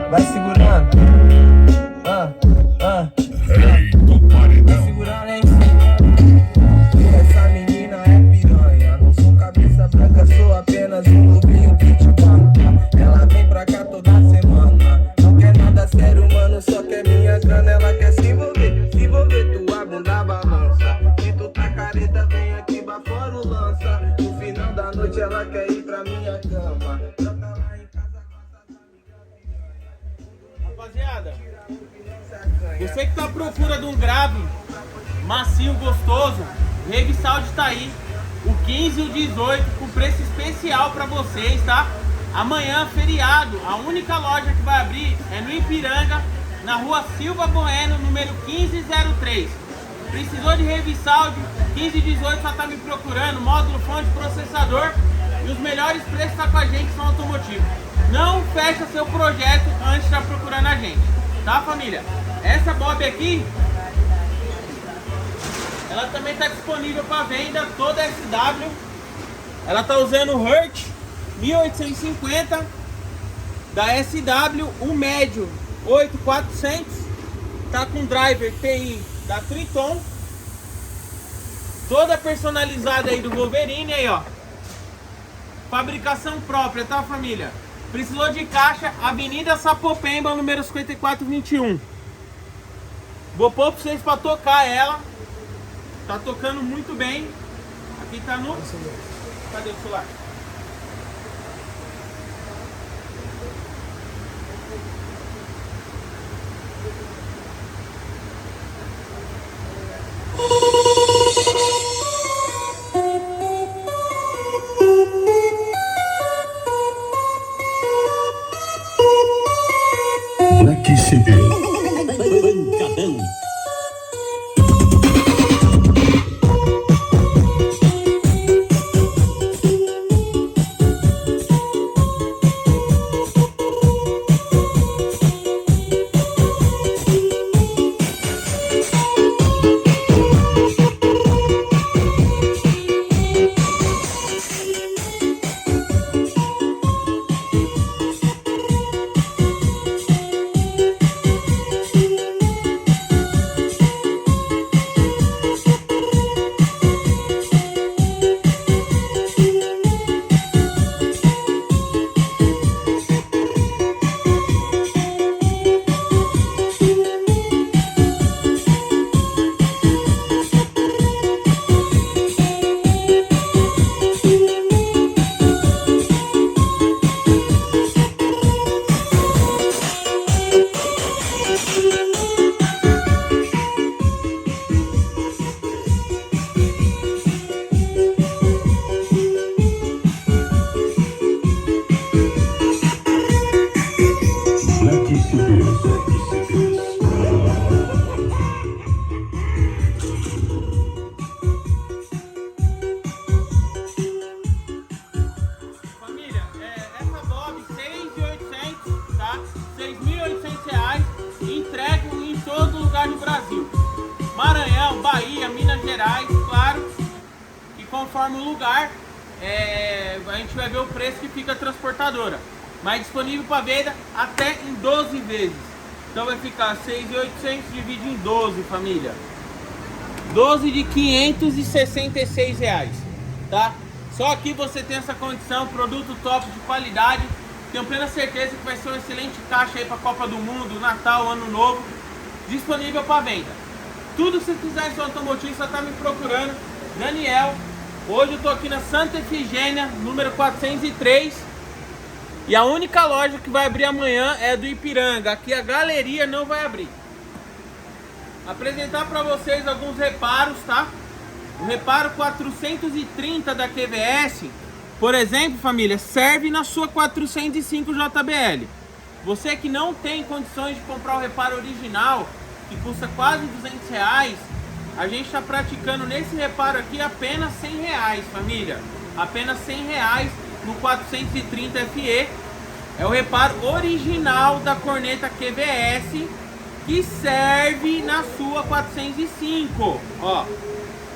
Vai segurando. Rei do paredão. Segurando, hein? Essa menina é piranha. Não sou cabeça branca, sou apenas um lobinho que te banca. Ela vem pra cá toda semana. Não quer nada sério, mano, só quer minha grana. Ela quer se envolver, tua bunda balança. Se tu tá careta, vem aqui pra fora o lança. No final da noite ela quer ir pra minha cama. Rapaziada, você que tá à procura de um grave macio, gostoso, o Rave Sound tá aí, o 15 e o 18 com preço especial pra vocês, tá? Amanhã, feriado, a única loja que vai abrir é no Ipiranga, na rua Silva Bueno, número 1503. Precisou de Rave Sound, 15 e 18 só tá me procurando, módulo, fonte, processador, e os melhores preços tá com a gente, são automotivos. Não fecha seu projeto antes de estar procurando a gente, tá, família? Essa Bob aqui, ela também está disponível para venda, toda SW. Ela tá usando o Hurt 1850 da SW, o médio 8400, tá com driver TI da Triton, toda personalizada aí do Wolverine aí, ó. Fabricação própria, tá, família? Precisou de caixa, Avenida Sapopemba, número 5421. Vou pôr pra vocês pra tocar ela. Tá tocando muito bem. Aqui tá no... Cadê o celular? Black CD. Pancadão. Família, essa Bob 6.800, tá? 6.800 reais, entrego em todo lugar do Brasil. Maranhão, Bahia, Minas Gerais, claro. E conforme o lugar, a gente vai ver o preço que fica a transportadora. Mas disponível para venda até em 12 vezes. Então vai ficar 6.800 dividido em 12, família. 12 de 566 reais, tá? Só aqui você tem essa condição, produto top de qualidade. Tenho plena certeza que vai ser uma excelente caixa aí para a Copa do Mundo, Natal, Ano Novo. Disponível para venda. Tudo que você quiser em seu automotivo, só tá me procurando. Daniel. Hoje eu tô aqui na Santa Efigênia, número 403. E a única loja que vai abrir amanhã é a do Ipiranga. Aqui a galeria não vai abrir. Apresentar para vocês alguns reparos, tá? O reparo 430 da QVS, por exemplo, família, serve na sua 405 JBL. Você que não tem condições de comprar o reparo original, que custa quase 200 reais, a gente está praticando nesse reparo aqui apenas 100 reais, família. Apenas 100 reais no 430 FE. É o reparo original da corneta QVS, que serve na sua 405, ó.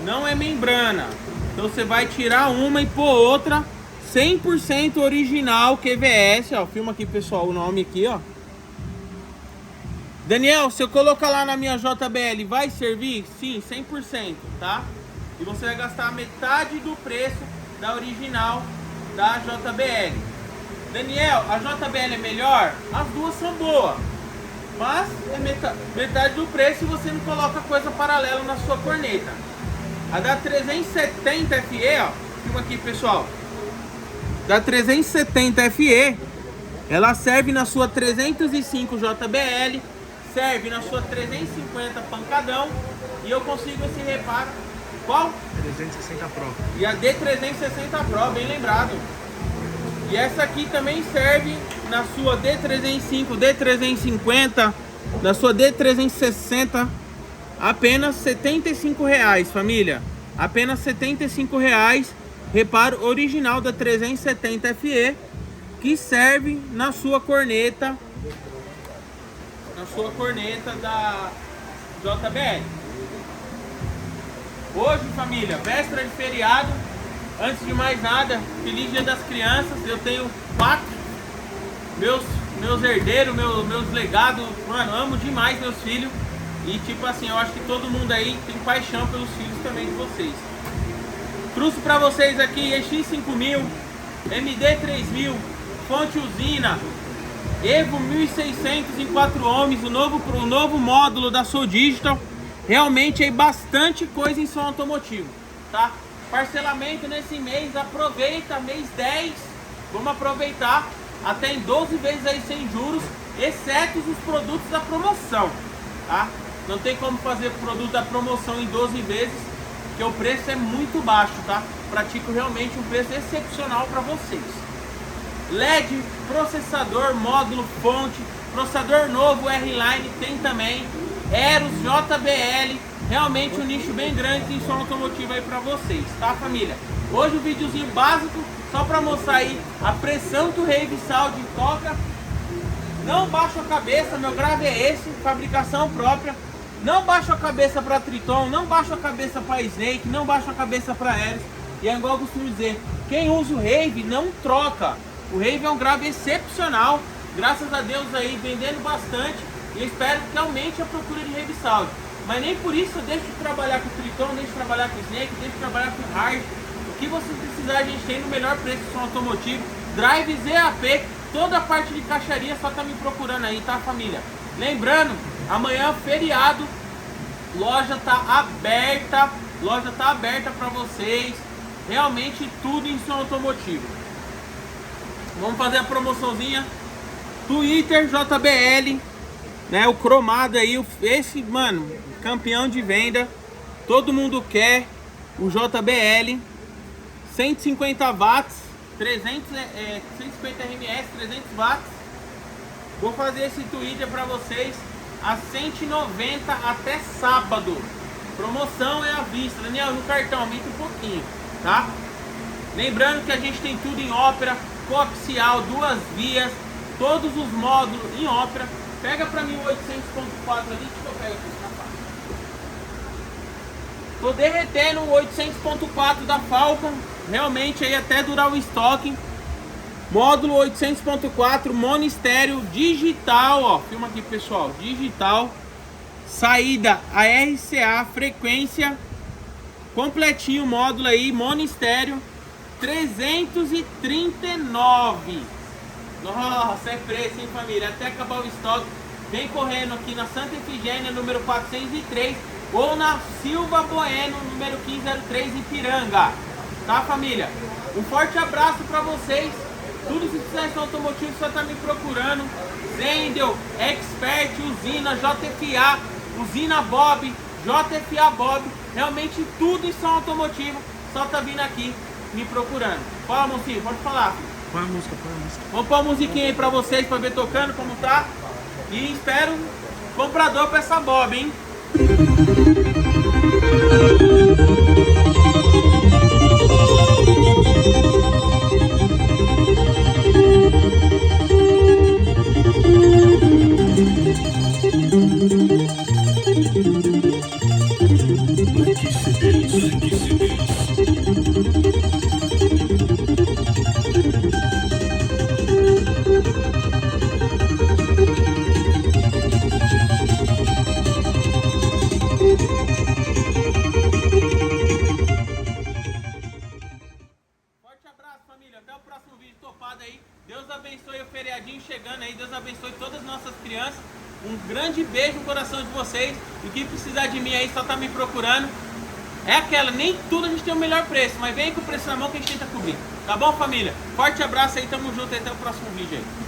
Não é membrana. Então você vai tirar uma e pôr outra 100% original QVS, ó. Filma aqui, pessoal, o nome aqui, ó. Daniel, se eu colocar lá na minha JBL, vai servir? Sim, 100%, tá? E você vai gastar metade do preço da original da JBL. Daniel, a JBL é melhor? As duas são boas, mas é metade do preço e você não coloca coisa paralela na sua corneta. A da 370 FE, ó, filma aqui, pessoal. Da 370 FE, ela serve na sua 305 JBL, serve na sua 350 pancadão, e eu consigo esse reparo. Qual? 360 Pro. E a D360 Pro, bem lembrado. E essa aqui também serve na sua D305, D350, na sua D360, apenas R$ 75,00, família. Apenas R$ 75,00, reparo original da 370 FE, que serve na sua corneta, da JBL. Hoje, família, véspera de feriado. Antes de mais nada, feliz Dia das Crianças. Eu tenho 4 meus herdeiros, meus legados. Mano, amo demais meus filhos. E tipo assim, eu acho que todo mundo aí tem paixão pelos filhos também de vocês. Trouxe pra vocês aqui EX5000, MD3000, fonte usina, Evo 1600 em 4 ohms, o novo módulo da Soul Digital. Realmente é bastante coisa em som automotivo, tá? Parcelamento nesse mês, aproveita, mês 10, vamos aproveitar até em 12 vezes aí sem juros, exceto os produtos da promoção, tá? Não tem como fazer produto da promoção em 12 vezes, porque o preço é muito baixo, tá? Pratico realmente um preço excepcional para vocês. LED, processador, módulo, fonte, processador novo R-Line tem também, Eros, JBL, realmente um nicho bem grande em som automotivo aí pra vocês, tá, família? Hoje um videozinho básico, só pra mostrar aí a pressão que o Rave Sound toca. Não baixo a cabeça, meu grave é esse, fabricação própria. Não baixo a cabeça pra Triton, não baixo a cabeça pra Snake, não baixo a cabeça pra Eros. E é igual eu costumo dizer, quem usa o Rave não troca. O Rave é um grave excepcional, graças a Deus aí, vendendo bastante. E eu espero que aumente a procura de Rave Sound. Mas nem por isso eu deixo de trabalhar com o Triton, deixo de trabalhar com o Snake, deixo de trabalhar com o Hard. O que você precisar, a gente tem no melhor preço de som automotivo. Drive ZAP, toda a parte de caixaria, só tá me procurando aí, tá, família? Lembrando, amanhã feriado, loja tá aberta para vocês. Realmente tudo em som automotivo. Vamos fazer a promoçãozinha. Twitter JBL, né, o cromado aí, esse, mano, campeão de venda, todo mundo quer o JBL, 150 watts, 150 RMS, 300 watts. Vou fazer esse Twitter para vocês a 190 até sábado. Promoção é à vista. Daniel, no cartão aumenta um pouquinho, tá? Lembrando que a gente tem tudo em Ópera, coaxial, 2 vias, todos os módulos em Ópera. Pega pra mim o 800.4 ali, deixa eu pegar aqui na faixa. Tô derretendo o 800.4 da Falcon, realmente aí até durar o estoque. Módulo 800.4, mono estéreo, digital, ó, filma aqui, pessoal, digital. Saída a RCA, frequência, completinho o módulo aí, mono estéreo, 339. Nossa, é preço, hein, família? Até acabar o estoque, vem correndo aqui na Santa Efigênia, número 403, ou na Silva Bueno, número 1503, Ipiranga. Tá, família? Um forte abraço pra vocês. Tudo que precisar de automotivo, só tá me procurando. Zendel, Expert, Usina, JFA, Usina Bob, JFA Bob. Realmente tudo em som automotivo, só tá vindo aqui me procurando. Fala, mocinho, pode falar, filho. Põe a música, põe a música. Vamos pôr a musiquinha aí pra vocês, pra ver tocando como tá. E espero comprador pra essa Bob, hein? Black CDs. abençoe o feriadinho chegando aí. Deus abençoe todas as nossas crianças. Um grande beijo no coração de vocês. E quem precisar de mim aí, só tá me procurando. É aquela, nem tudo a gente tem o melhor preço, mas vem com o preço na mão que a gente tenta cobrir. Tá bom, família? Forte abraço aí, tamo junto, até o próximo vídeo aí.